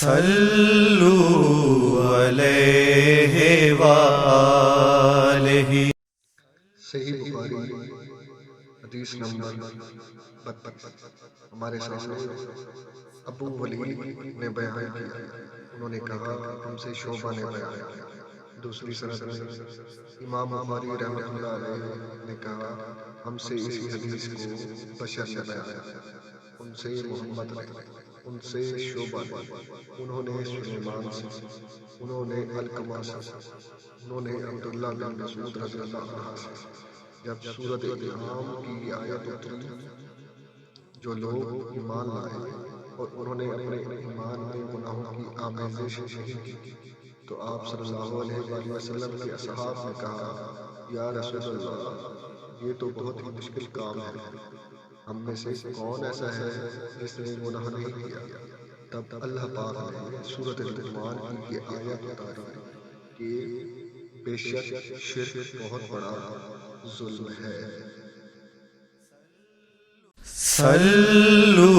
صلو علیہ وآلہ۔ صحیح بخاری حدیث نمبر 72 ہمارے سامنے ابو ولید نے بیان کیا، انہوں نے کہا ہم سے شعبہ نے بیان کیا۔ دوسری سند میں امام بخاری رحمۃ اللہ علیہ نے کہا ہم سے اسی حدیث کو بشر نے بیان کیا، ان سے محمد نے، ان سے شعبہ نے، انہوں نے سلیمان سے، انہوں نے علقمہ سے، انہوں نے عبداللہ بن مسعود رضی اللہ عنہ سے۔ جب سورۃ انعام کی آیت اتری، جو لوگ ایمان لائے اور انہوں نے اپنے ایمان میں گناہوں کی آمیزش نہیں کی، تو آپ صلی اللہ علیہ وآلہ وسلم کے اصحاب نے کہا یا رسول اللہ، یہ تو بہت ہی مشکل کام ہے، ہم میں سے کون ایسا ہے جس نے گناہ نہیں کیا؟ تب اللہ پاک نے سورۃ لقمان کی یہ آیت اتاری کہ بے شک شرک بہت بڑا ظلم ہے۔ صلو